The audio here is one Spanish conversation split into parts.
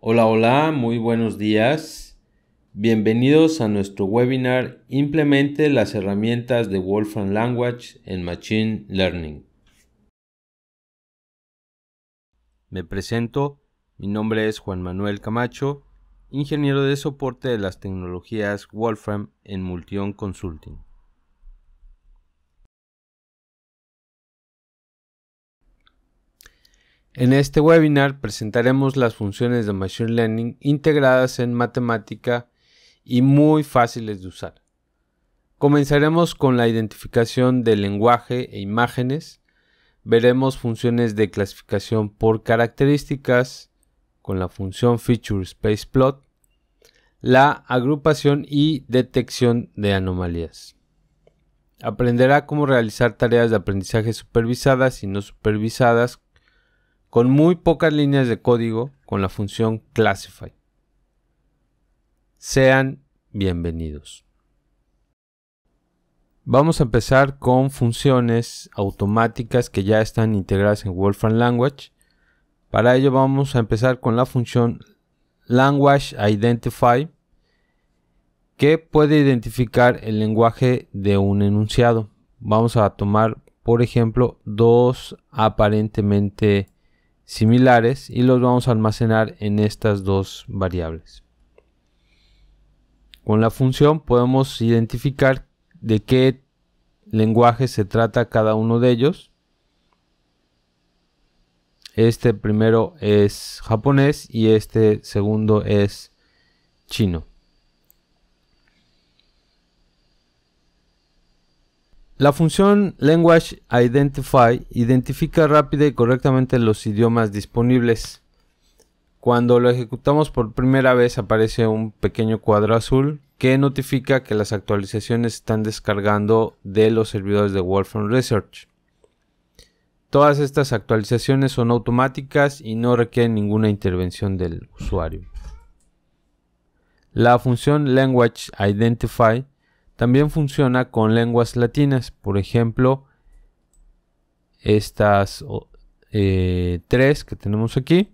Hola, hola, muy buenos días. Bienvenidos a nuestro webinar Implemente las herramientas de Wolfram Language en Machine Learning. Me presento, mi nombre es Juan Manuel Camacho, ingeniero de soporte de las tecnologías Wolfram en Multion Consulting. En este webinar presentaremos las funciones de Machine Learning integradas en matemática y muy fáciles de usar. Comenzaremos con la identificación del lenguaje e imágenes. Veremos funciones de clasificación por características con la función Feature Space Plot, la agrupación y detección de anomalías. Aprenderá cómo realizar tareas de aprendizaje supervisadas y no supervisadas con muy pocas líneas de código con la función Classify. Sean bienvenidos. Vamos a empezar con funciones automáticas que ya están integradas en Wolfram Language. Para ello vamos a empezar con la función Language Identify, que puede identificar el lenguaje de un enunciado. Vamos a tomar, por ejemplo, dos aparentemente similares y los vamos a almacenar en estas dos variables. Con la función podemos identificar de qué lenguaje se trata cada uno de ellos. Este primero es japonés y este segundo es chino. La función Language Identify identifica rápida y correctamente los idiomas disponibles. Cuando lo ejecutamos por primera vez aparece un pequeño cuadro azul que notifica que las actualizaciones están descargando de los servidores de Wolfram Research. Todas estas actualizaciones son automáticas y no requieren ninguna intervención del usuario. La función Language Identify también funciona con lenguas latinas, por ejemplo, estas tres que tenemos aquí.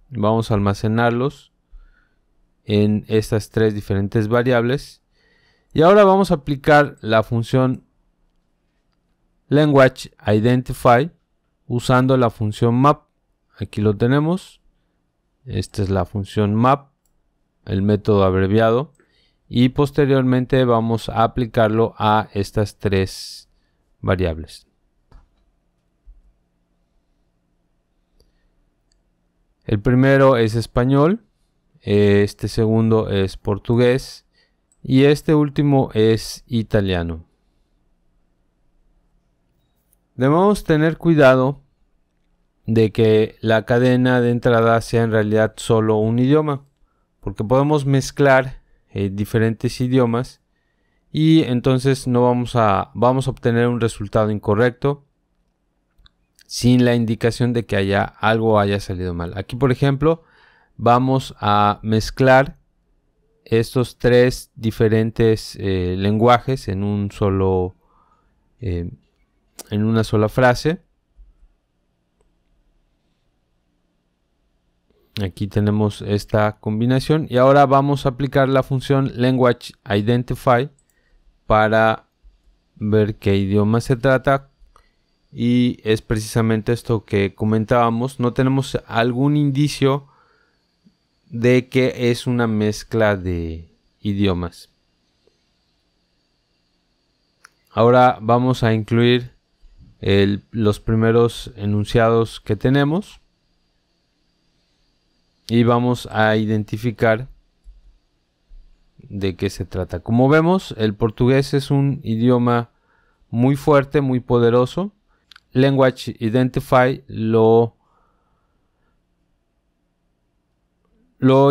Vamos a almacenarlos en estas tres diferentes variables. Y ahora vamos a aplicar la función Language Identify usando la función map. Aquí lo tenemos. Esta es la función map, el método abreviado. Y posteriormente vamos a aplicarlo a estas tres variables. El primero es español, este segundo es portugués y este último es italiano. Debemos tener cuidado de que la cadena de entrada sea en realidad solo un idioma, porque podemos mezclar diferentes idiomas y entonces no vamos a obtener un resultado incorrecto sin la indicación de que algo haya salido mal. Aquí, por ejemplo, vamos a mezclar estos tres diferentes lenguajes en un solo en una sola frase. Aquí tenemos esta combinación y ahora vamos a aplicar la función Language Identify para ver qué idioma se trata, y es precisamente esto que comentábamos. No tenemos algún indicio de que es una mezcla de idiomas. Ahora vamos a incluir los primeros enunciados que tenemos y vamos a identificar de qué se trata. Como vemos, el portugués es un idioma muy fuerte, muy poderoso. Language Identify lo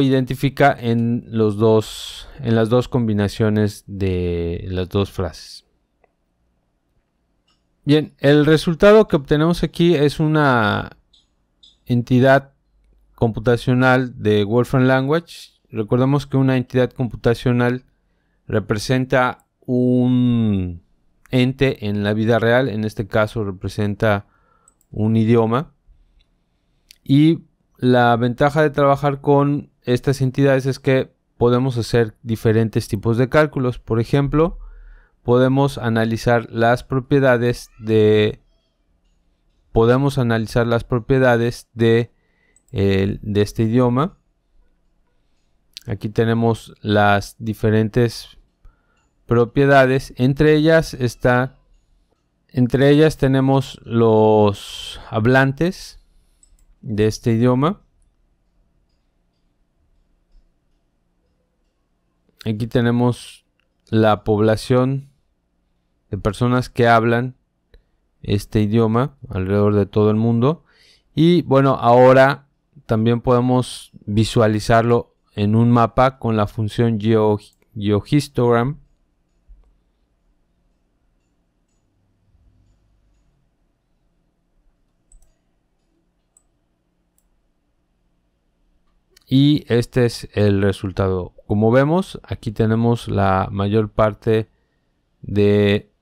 identifica en las dos combinaciones de las dos frases. Bien, el resultado que obtenemos aquí es una entidad computacional de Wolfram Language. Recordemos que una entidad computacional representa un ente en la vida real, en este caso representa un idioma, y La ventaja de trabajar con estas entidades es que podemos hacer diferentes tipos de cálculos. Por ejemplo, podemos analizar las propiedades de este idioma. Aquí tenemos las diferentes propiedades. Entre ellas tenemos los hablantes de este idioma. Aquí tenemos la población de personas que hablan este idioma alrededor de todo el mundo. Y bueno, ahora también podemos visualizarlo en un mapa con la función GeoHistogram. Y este es el resultado. Como vemos, aquí tenemos la mayor parte de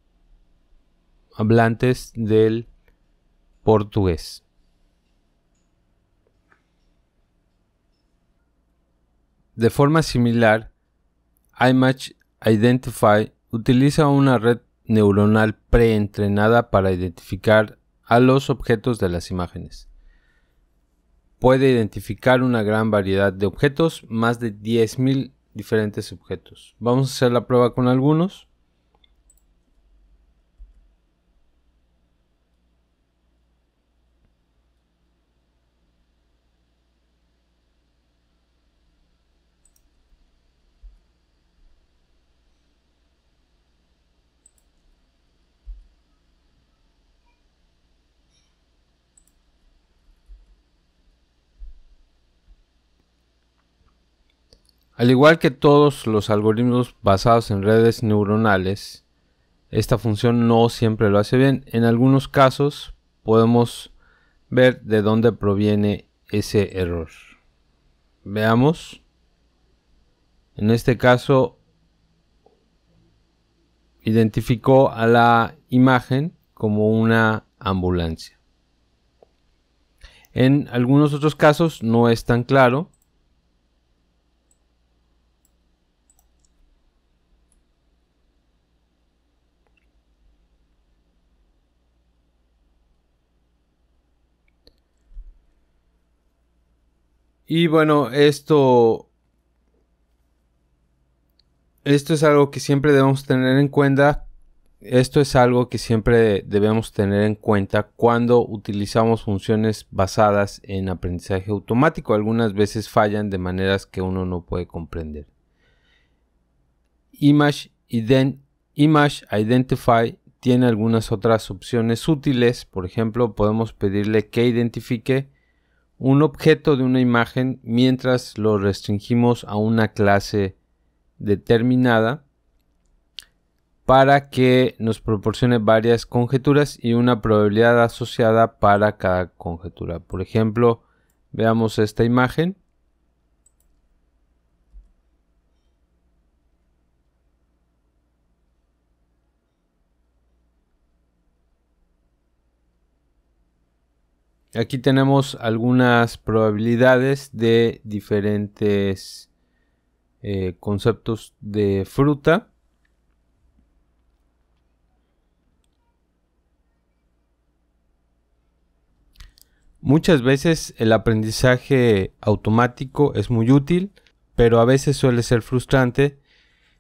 hablantes del portugués. De forma similar, Image Identify utiliza una red neuronal preentrenada para identificar a los objetos de las imágenes. Puede identificar una gran variedad de objetos, más de 10.000 diferentes objetos. Vamos a hacer la prueba con algunos. Al igual que todos los algoritmos basados en redes neuronales, esta función no siempre lo hace bien. En algunos casos podemos ver de dónde proviene ese error. Veamos. En este caso, identificó a la imagen como una ambulancia. En algunos otros casos no es tan claro. Y bueno, esto es algo que siempre debemos tener en cuenta. Esto es algo que siempre debemos tener en cuenta cuando utilizamos funciones basadas en aprendizaje automático. Algunas veces fallan de maneras que uno no puede comprender. Image Identify tiene algunas otras opciones útiles. Por ejemplo, podemos pedirle que identifique un objeto de una imagen mientras lo restringimos a una clase determinada para que nos proporcione varias conjeturas y una probabilidad asociada para cada conjetura. Por ejemplo, veamos esta imagen. Aquí tenemos algunas probabilidades de diferentes conceptos de fruta. Muchas veces el aprendizaje automático es muy útil, pero a veces suele ser frustrante,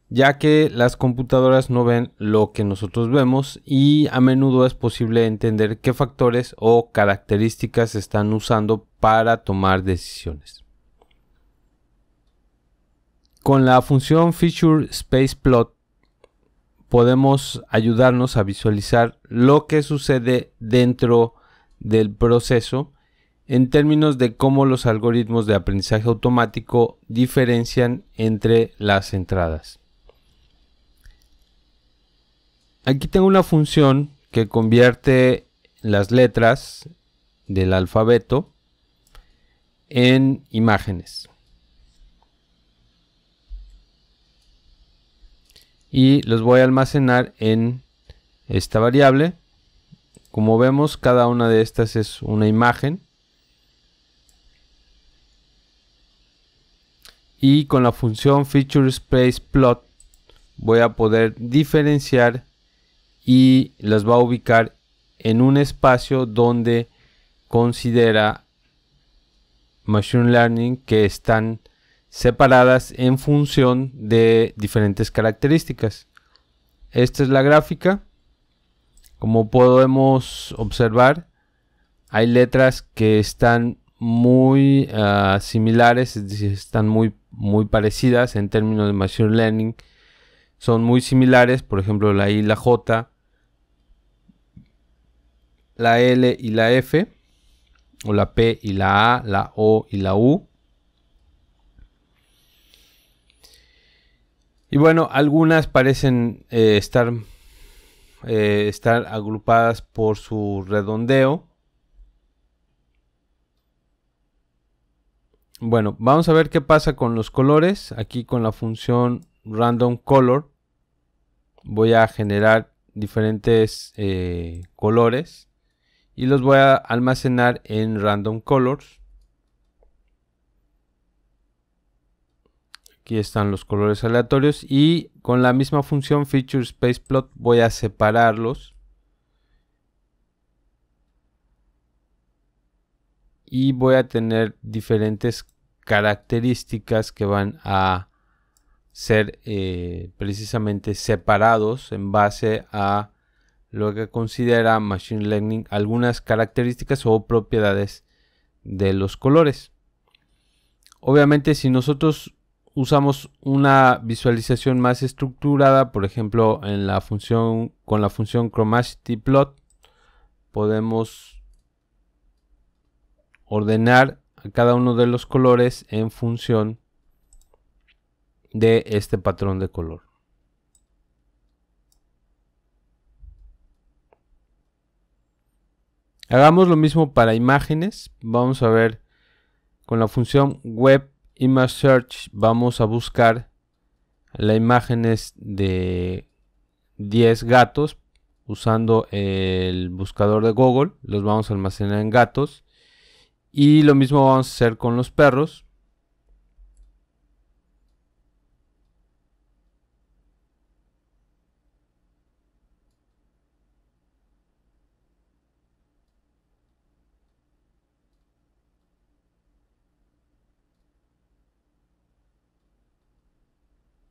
ya que las computadoras no ven lo que nosotros vemos y a menudo es posible entender qué factores o características están usando para tomar decisiones. Con la función Feature Space Plot podemos ayudarnos a visualizar lo que sucede dentro del proceso en términos de cómo los algoritmos de aprendizaje automático diferencian entre las entradas. Aquí tengo una función que convierte las letras del alfabeto en imágenes. Y los voy a almacenar en esta variable. Como vemos, cada una de estas es una imagen. y con la función feature space plot voy a poder diferenciar y las va a ubicar en un espacio donde considera Machine Learning que están separadas en función de diferentes características. Esta es la gráfica. Como podemos observar, hay letras que están muy similares, es decir, están muy parecidas en términos de Machine Learning. Son muy similares, por ejemplo, la I y la J, la L y la F, o la P y la A, la O y la U. Y bueno, algunas parecen estar agrupadas por su redondeo. Bueno, vamos a ver qué pasa con los colores. Aquí con la función random color voy a generar diferentes colores y los voy a almacenar en random colors. Aquí están los colores aleatorios y con la misma función feature space plot voy a separarlos y voy a tener diferentes características que van a ser precisamente separados en base a lo que considera Machine Learning algunas características o propiedades de los colores. Obviamente, si nosotros usamos una visualización más estructurada, por ejemplo con la función Chromacity Plot, podemos ordenar a cada uno de los colores en función de este patrón de color. Hagamos lo mismo para imágenes. Vamos a ver con la función Web Image Search, vamos a buscar las imágenes de 10 gatos usando el buscador de Google. Los vamos a almacenar en gatos. Y lo mismo vamos a hacer con los perros.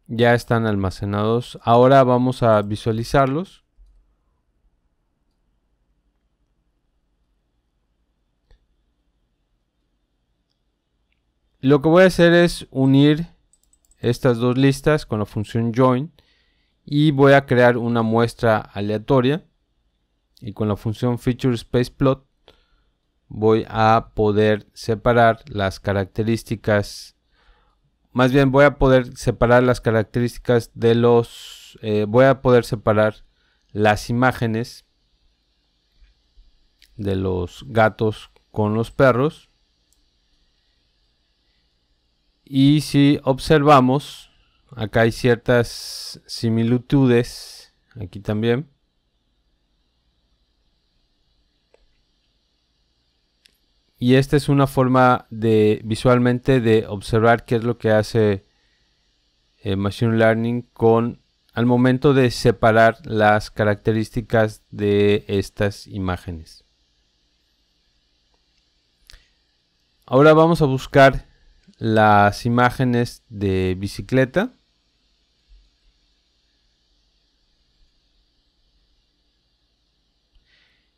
Ya están almacenados. Ahora vamos a visualizarlos. Lo que voy a hacer es unir estas dos listas con la función join y voy a crear una muestra aleatoria, y con la función feature space plot voy a poder separar las características. Más bien voy a poder separar las características de los voy a poder separar las imágenes de los gatos con los perros. Y si observamos, acá hay ciertas similitudes, aquí también. Y esta es una forma de visualmente de observar qué es lo que hace Machine Learning al momento de separar las características de estas imágenes. Ahora vamos a buscar las imágenes de bicicleta.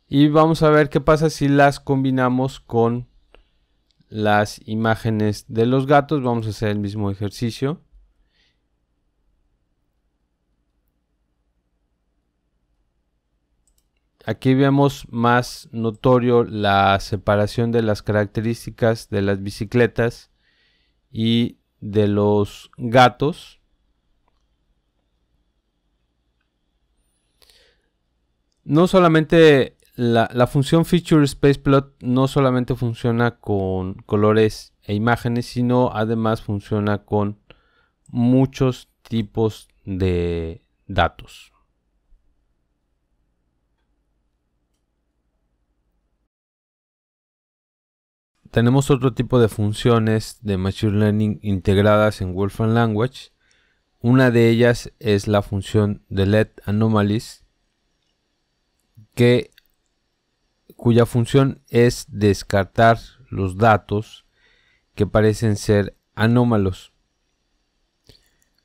Y vamos a ver qué pasa si las combinamos con las imágenes de los gatos. Vamos a hacer el mismo ejercicio. Aquí vemos más notorio la separación de las características de las bicicletas y de los gatos. No solamente la función feature space plot no solamente funciona con colores e imágenes, sino además funciona con muchos tipos de datos. tenemos otro tipo de funciones de Machine Learning integradas en Wolfram Language. Una de ellas es la función deleteAnomalies, cuya función es descartar los datos que parecen ser anómalos.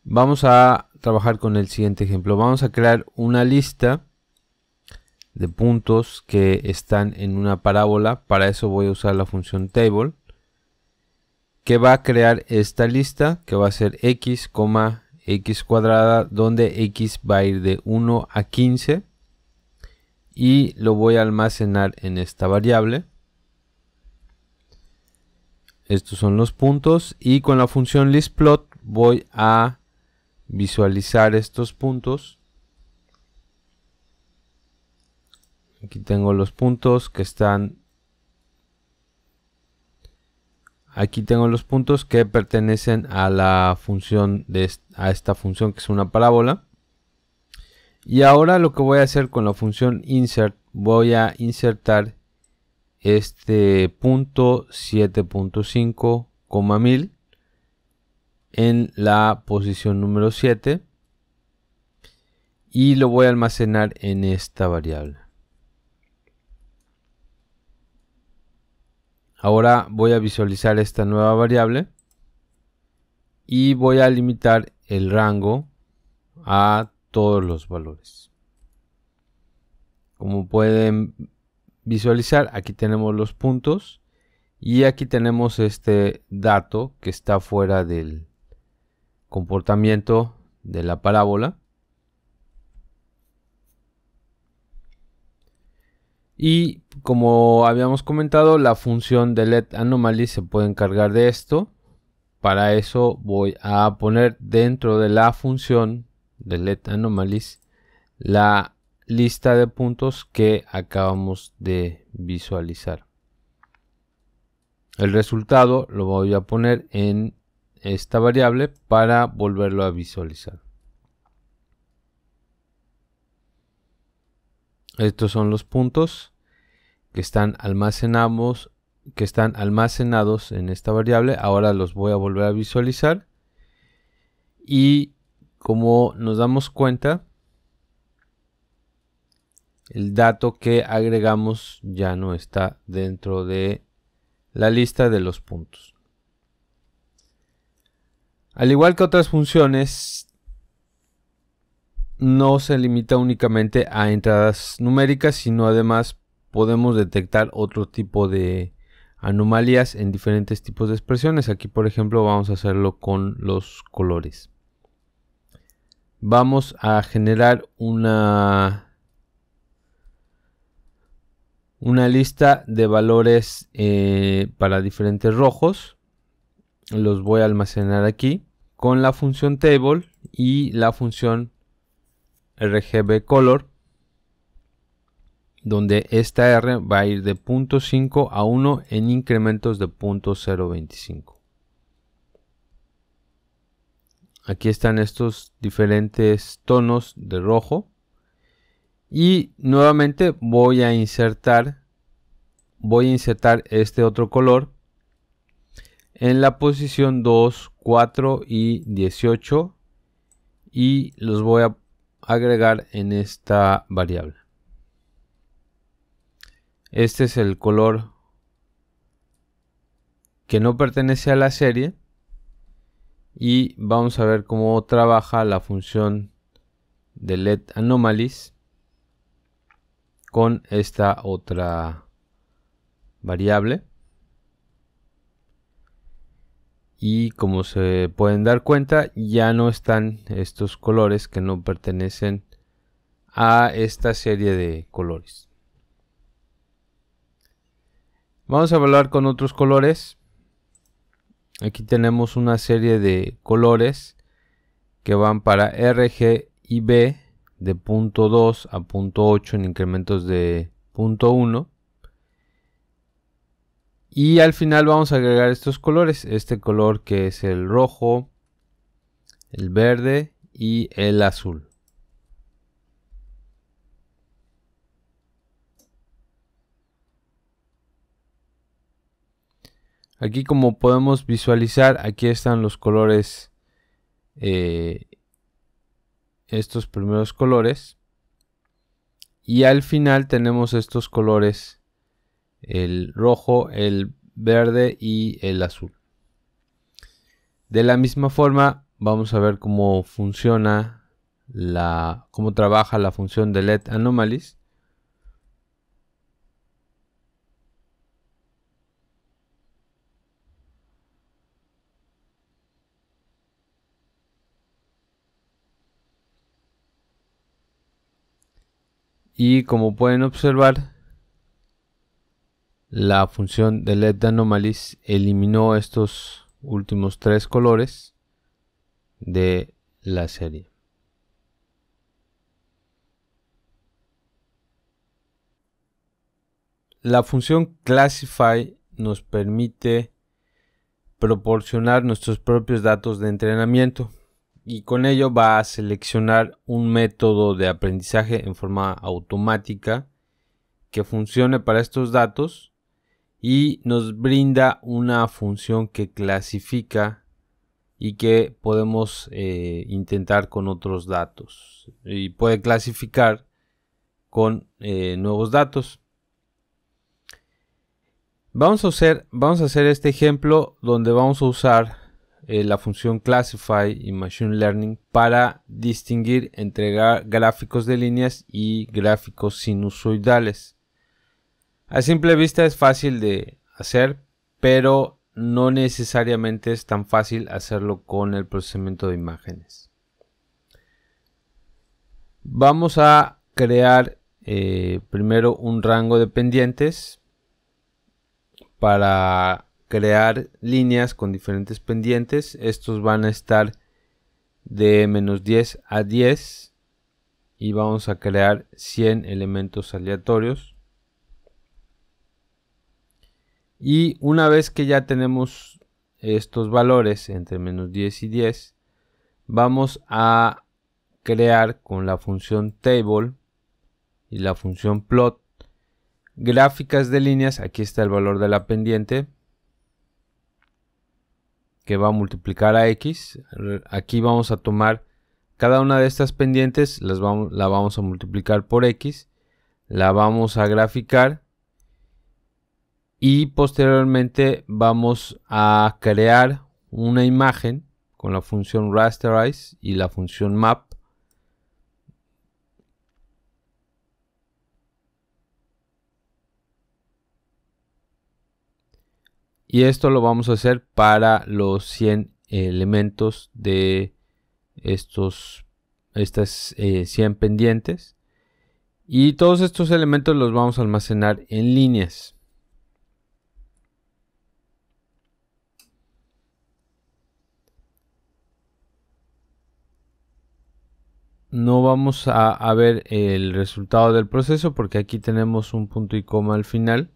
Vamos a trabajar con el siguiente ejemplo. Vamos a crear una lista de puntos que están en una parábola. Para eso voy a usar la función table, que va a crear esta lista, que va a ser x, x cuadrada, donde x va a ir de 1 a 15 y lo voy a almacenar en esta variable. Estos son los puntos, y con la función listPlot voy a visualizar estos puntos. Aquí tengo los puntos que están. Aquí tengo los puntos que pertenecen a la función a esta función, que es una parábola. Y ahora lo que voy a hacer con la función insert, voy a insertar este punto 7.5, 1000 en la posición número 7 y lo voy a almacenar en esta variable. Ahora voy a visualizar esta nueva variable y voy a limitar el rango a todos los valores. Como pueden visualizar, aquí tenemos los puntos y aquí tenemos este dato que está fuera del comportamiento de la parábola. Y como habíamos comentado, la función deleteAnomalies se puede encargar de esto. Para eso voy a poner dentro de la función deleteAnomalies la lista de puntos que acabamos de visualizar. El resultado lo voy a poner en esta variable para volverlo a visualizar. Estos son los puntos que están almacenados en esta variable. Ahora los voy a volver a visualizar. Y como nos damos cuenta, el dato que agregamos ya no está dentro de la lista de los puntos. Al igual que otras funciones, no se limita únicamente a entradas numéricas, sino además podemos detectar otro tipo de anomalías en diferentes tipos de expresiones. Aquí, por ejemplo, vamos a hacerlo con los colores. Vamos a generar una lista de valores para diferentes rojos. Los voy a almacenar aquí con la función table y la función RGBColor, donde esta R va a ir de 0.5 a 1 en incrementos de 0.025. Aquí están estos diferentes tonos de rojo. Y nuevamente voy a insertar este otro color en la posición 2, 4 y 18 y los voy a agregar en esta variable. Este es el color que no pertenece a la serie y vamos a ver cómo trabaja la función deleteAnomalies con esta otra variable. Y como se pueden dar cuenta, ya no están estos colores que no pertenecen a esta serie de colores. Vamos a evaluar con otros colores. Aquí tenemos una serie de colores que van para R, G y B de 0.2 a 0.8 en incrementos de 0.1. Y al final vamos a agregar estos colores. Este color que es el rojo, el verde y el azul. Aquí, como podemos visualizar, aquí están los colores, estos primeros colores, y al final tenemos estos colores, el rojo, el verde y el azul. De la misma forma, vamos a ver cómo funciona cómo trabaja la función de LED Anomalies. Y como pueden observar, la función de LED Anomalies eliminó estos últimos tres colores de la serie. La función Classify nos permite proporcionar nuestros propios datos de entrenamiento, y con ello va a seleccionar un método de aprendizaje en forma automática que funcione para estos datos, y nos brinda una función que clasifica y que podemos intentar con otros datos, y puede clasificar con nuevos datos. Vamos a hacer este ejemplo donde vamos a usar la función Classify y Machine Learning para distinguir entre gráficos de líneas y gráficos sinusoidales. A simple vista es fácil de hacer, pero no necesariamente es tan fácil hacerlo con el procesamiento de imágenes. Vamos a crear primero un rango de pendientes para crear líneas con diferentes pendientes. Estos van a estar de -10 a 10 y vamos a crear 100 elementos aleatorios. Y una vez que ya tenemos estos valores entre -10 y 10, vamos a crear con la función table y la función plot gráficas de líneas. Aquí está el valor de la pendiente que va a multiplicar a X. Aquí vamos a tomar cada una de estas pendientes, la vamos a multiplicar por X, la vamos a graficar y posteriormente vamos a crear una imagen con la función rasterize y la función map. Y esto lo vamos a hacer para los 100 elementos de estas 100 pendientes. Y todos estos elementos los vamos a almacenar en líneas. No vamos a ver el resultado del proceso porque aquí tenemos un punto y coma al final.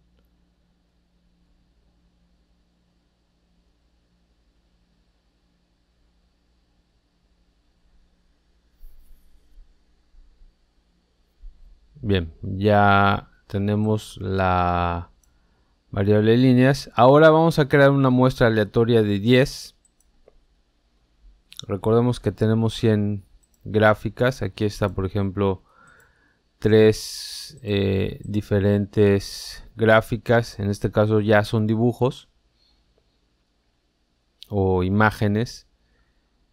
Bien, ya tenemos la variable de líneas. Ahora vamos a crear una muestra aleatoria de 10. Recordemos que tenemos 100 gráficas. Aquí está, por ejemplo, 3 diferentes gráficas. En este caso ya son dibujos o imágenes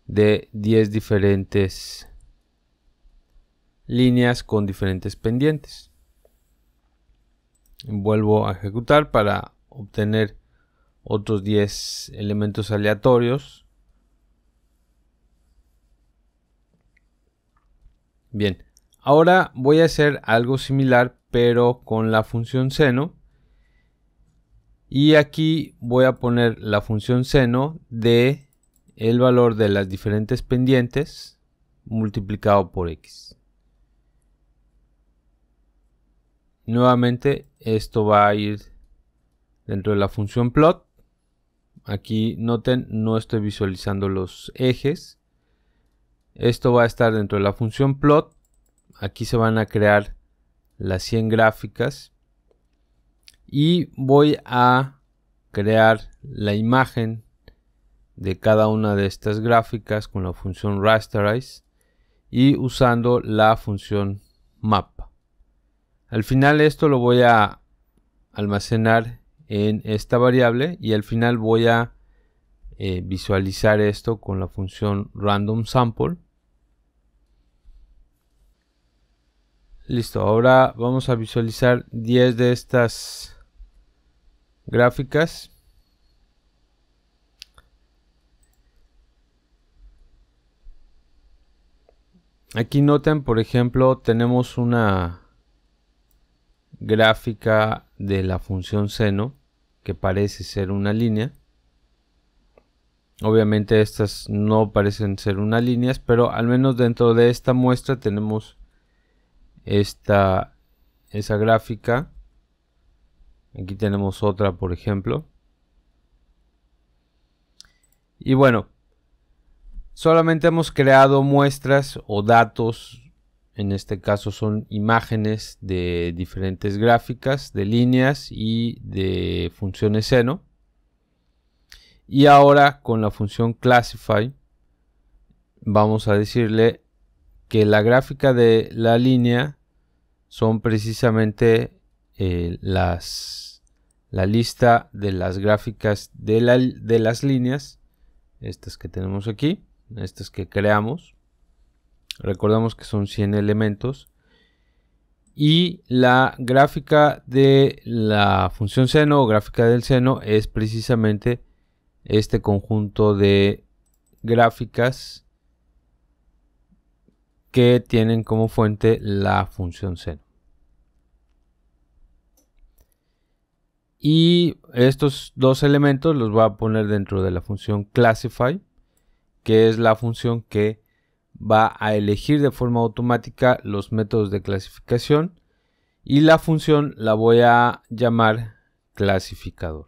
de 10 diferentes líneas con diferentes pendientes. Vuelvo a ejecutar para obtener otros 10 elementos aleatorios. Bien, ahora voy a hacer algo similar pero con la función seno, y aquí voy a poner la función seno de el valor de las diferentes pendientes multiplicado por X. Nuevamente esto va a ir dentro de la función plot. Aquí noten, no estoy visualizando los ejes. Esto va a estar dentro de la función plot. Aquí se van a crear las 100 gráficas y voy a crear la imagen de cada una de estas gráficas con la función rasterize y usando la función map. Al final esto lo voy a almacenar en esta variable y al final voy a visualizar esto con la función random sample. Listo, ahora vamos a visualizar 10 de estas gráficas. Aquí noten, por ejemplo, tenemos una gráfica de la función seno que parece ser una línea. Obviamente estas no parecen ser unas líneas, pero al menos dentro de esta muestra tenemos esa gráfica. Aquí tenemos otra, por ejemplo. Y bueno, solamente hemos creado muestras o datos. En este caso son imágenes de diferentes gráficas, de líneas y de funciones seno. Y ahora con la función classify vamos a decirle que la gráfica de la línea son precisamente la lista de las gráficas de las líneas, estas que tenemos aquí, estas que creamos. Recordamos que son 100 elementos. Y la gráfica de la función seno o gráfica del seno es precisamente este conjunto de gráficas que tienen como fuente la función seno. Y estos dos elementos los voy a poner dentro de la función classify, que es la función que va a elegir de forma automática los métodos de clasificación, y la función la voy a llamar clasificador.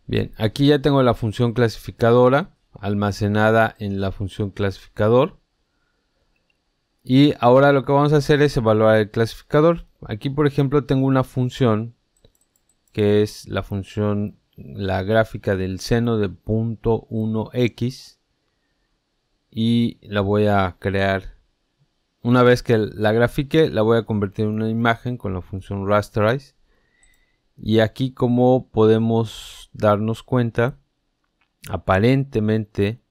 Bien, aquí ya tengo la función clasificadora almacenada en la función clasificador. Y ahora lo que vamos a hacer es evaluar el clasificador. Aquí, por ejemplo, tengo una función que es la función, la gráfica del seno de punto 1x. Y la voy a crear. Una vez que la grafique, la voy a convertir en una imagen con la función rasterize. Y aquí, como podemos darnos cuenta, aparentemente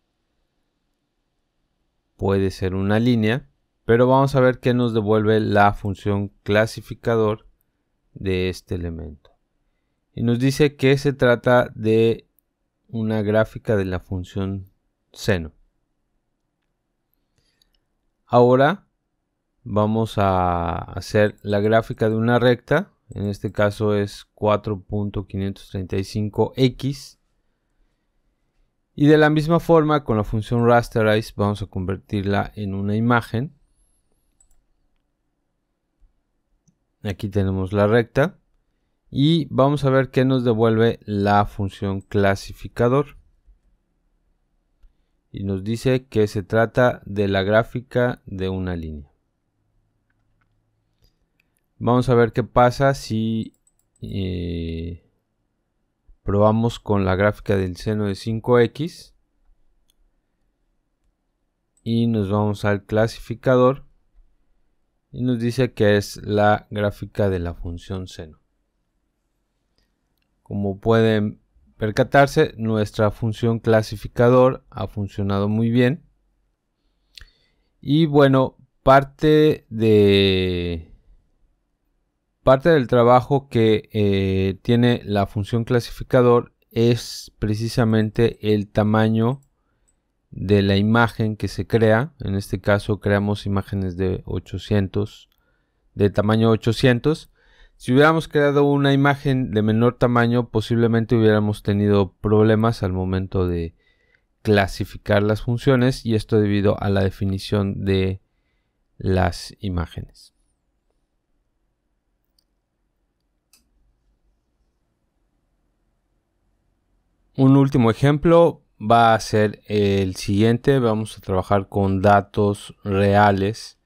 puede ser una línea, pero vamos a ver qué nos devuelve la función clasificador de este elemento. Y nos dice que se trata de una gráfica de la función seno. Ahora vamos a hacer la gráfica de una recta. En este caso es 4.535x. Y de la misma forma, con la función rasterize vamos a convertirla en una imagen. Aquí tenemos la recta. Y vamos a ver qué nos devuelve la función clasificador. Y nos dice que se trata de la gráfica de una línea. Vamos a ver qué pasa si probamos con la gráfica del seno de 5x. Y nos vamos al clasificador. Y nos dice que es la gráfica de la función seno. Como pueden percatarse, nuestra función clasificador ha funcionado muy bien. Y bueno, parte de Parte del trabajo que tiene la función clasificador es precisamente el tamaño de la imagen que se crea. En este caso creamos imágenes de 800, de tamaño 800. Si hubiéramos creado una imagen de menor tamaño, posiblemente hubiéramos tenido problemas al momento de clasificar las funciones, y esto debido a la definición de las imágenes. Un último ejemplo va a ser el siguiente. Vamos a trabajar con datos reales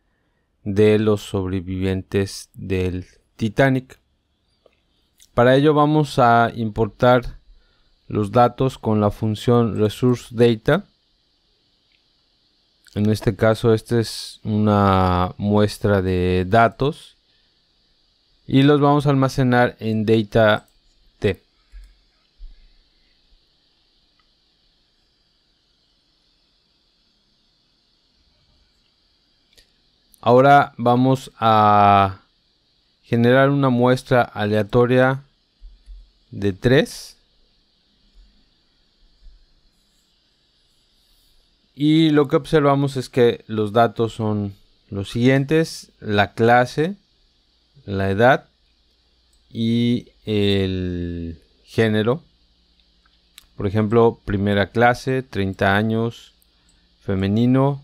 de los sobrevivientes del Titanic. Para ello vamos a importar los datos con la función resourceData. En este caso, esta es una muestra de datos y los vamos a almacenar en data t. Ahora vamos a generar una muestra aleatoria de 3. Y lo que observamos es que los datos son los siguientes: la clase, la edad y el género. Por ejemplo, primera clase, 30 años, femenino,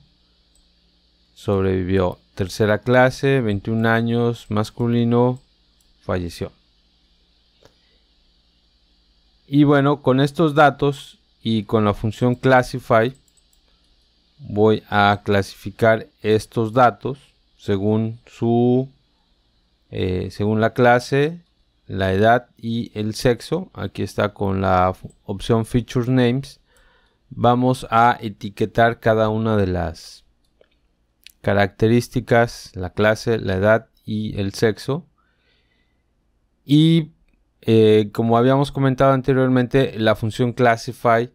sobrevivió. Tercera clase, 21 años, masculino, falleció. Y bueno, con estos datos y con la función classify, voy a clasificar estos datos según según la clase, la edad y el sexo. Aquí está con la opción Feature Names. Vamos a etiquetar cada una de las características, la clase, la edad y el sexo. Y como habíamos comentado anteriormente, la función Classify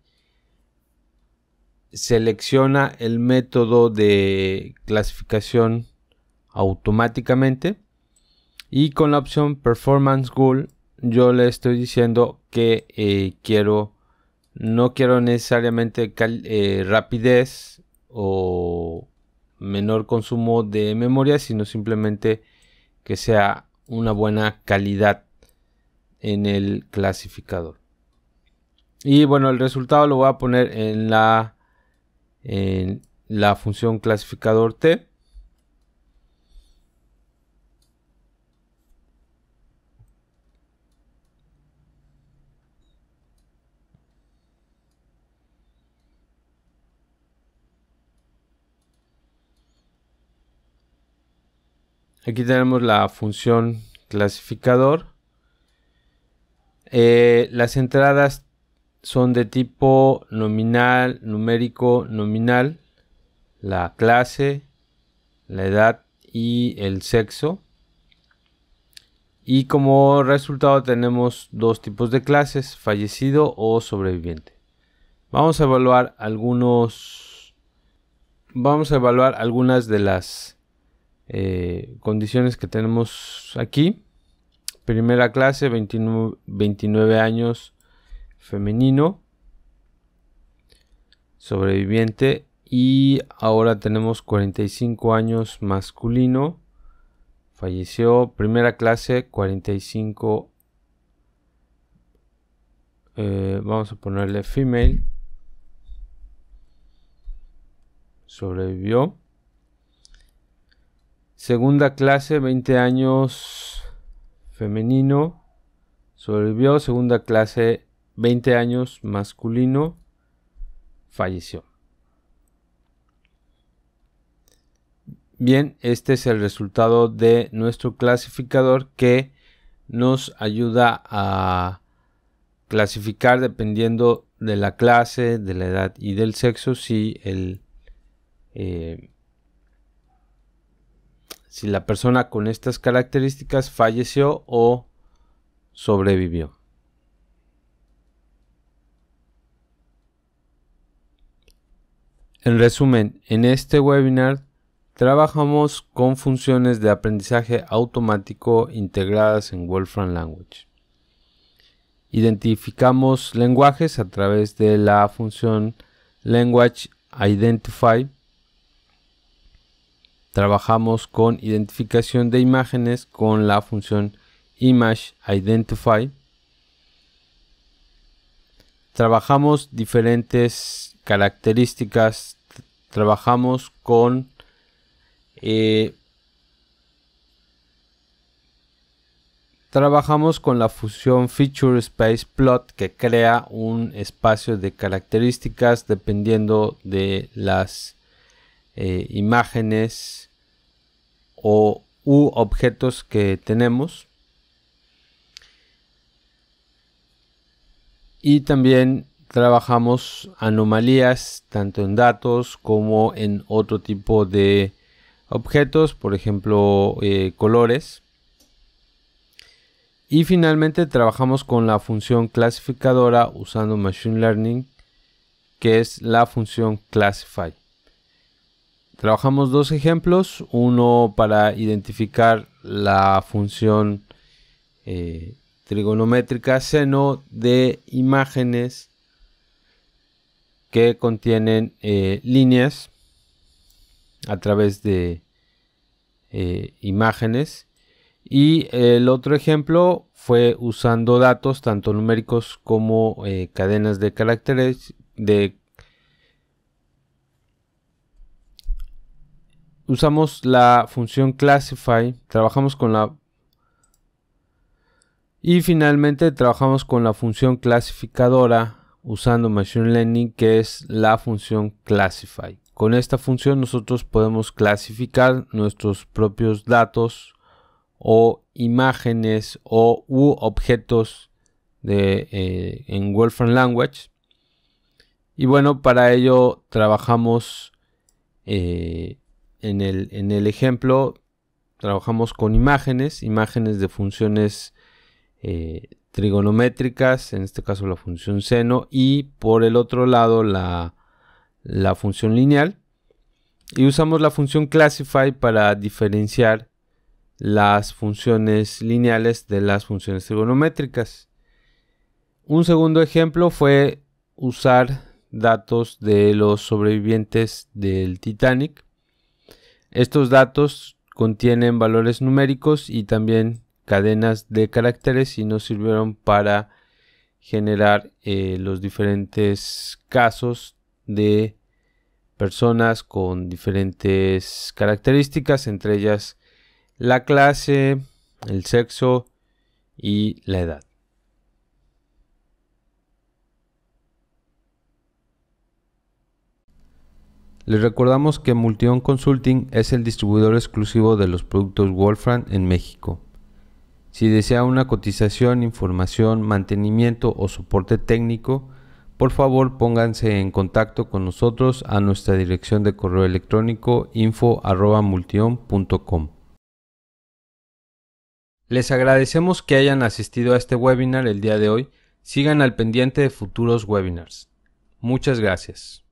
selecciona el método de clasificación automáticamente, y con la opción Performance Goal yo le estoy diciendo que no quiero necesariamente rapidez o menor consumo de memoria, sino simplemente que sea una buena calidad en el clasificador. Y bueno, el resultado lo voy a poner en la función clasificador t. Aquí tenemos la función clasificador. Las entradas son de tipo nominal, numérico, nominal, la clase, la edad y el sexo. Y como resultado tenemos dos tipos de clases: fallecido o sobreviviente. Vamos a evaluar algunas de las condiciones que tenemos aquí. Primera clase, 29 años, femenino, sobreviviente. Y ahora tenemos 45 años, masculino, falleció. Primera clase, 45, vamos a ponerle female, sobrevivió. Segunda clase, 20 años, femenino, sobrevivió. Segunda clase, 20 años, masculino, falleció. Bien, este es el resultado de nuestro clasificador, que nos ayuda a clasificar dependiendo de la clase, de la edad y del sexo si la persona con estas características falleció o sobrevivió. En resumen, en este webinar trabajamos con funciones de aprendizaje automático integradas en Wolfram Language. Identificamos lenguajes a través de la función Language Identify. Trabajamos con identificación de imágenes con la función Image Identify. Trabajamos diferentes características. Trabajamos con la función Feature Space Plot, que crea un espacio de características dependiendo de las imágenes u objetos que tenemos. Y también trabajamos anomalías tanto en datos como en otro tipo de objetos, por ejemplo colores. Y finalmente trabajamos con la función clasificadora usando Machine Learning, que es la función Classify. Trabajamos dos ejemplos, uno para identificar la función trigonométrica seno de imágenes que contienen líneas a través de imágenes, y el otro ejemplo fue usando datos tanto numéricos como cadenas de caracteres usamos la función Classify, trabajamos con la y finalmente trabajamos con la función clasificadora usando Machine Learning, que es la función Classify. Con esta función nosotros podemos clasificar nuestros propios datos o imágenes u objetos en Wolfram Language. Y bueno, para ello trabajamos en el ejemplo, trabajamos con imágenes de funciones trigonométricas, en este caso la función seno, y por el otro lado la función lineal, y usamos la función Classify para diferenciar las funciones lineales de las funciones trigonométricas. Un segundo ejemplo fue usar datos de los sobrevivientes del Titanic. Estos datos contienen valores numéricos y también cadenas de caracteres, y nos sirvieron para generar los diferentes casos de personas con diferentes características, entre ellas la clase, el sexo y la edad. Les recordamos que Multion Consulting es el distribuidor exclusivo de los productos Wolfram en México. Si desea una cotización, información, mantenimiento o soporte técnico, por favor pónganse en contacto con nosotros a nuestra dirección de correo electrónico info@multion.com. Les agradecemos que hayan asistido a este webinar el día de hoy. Sigan al pendiente de futuros webinars. Muchas gracias.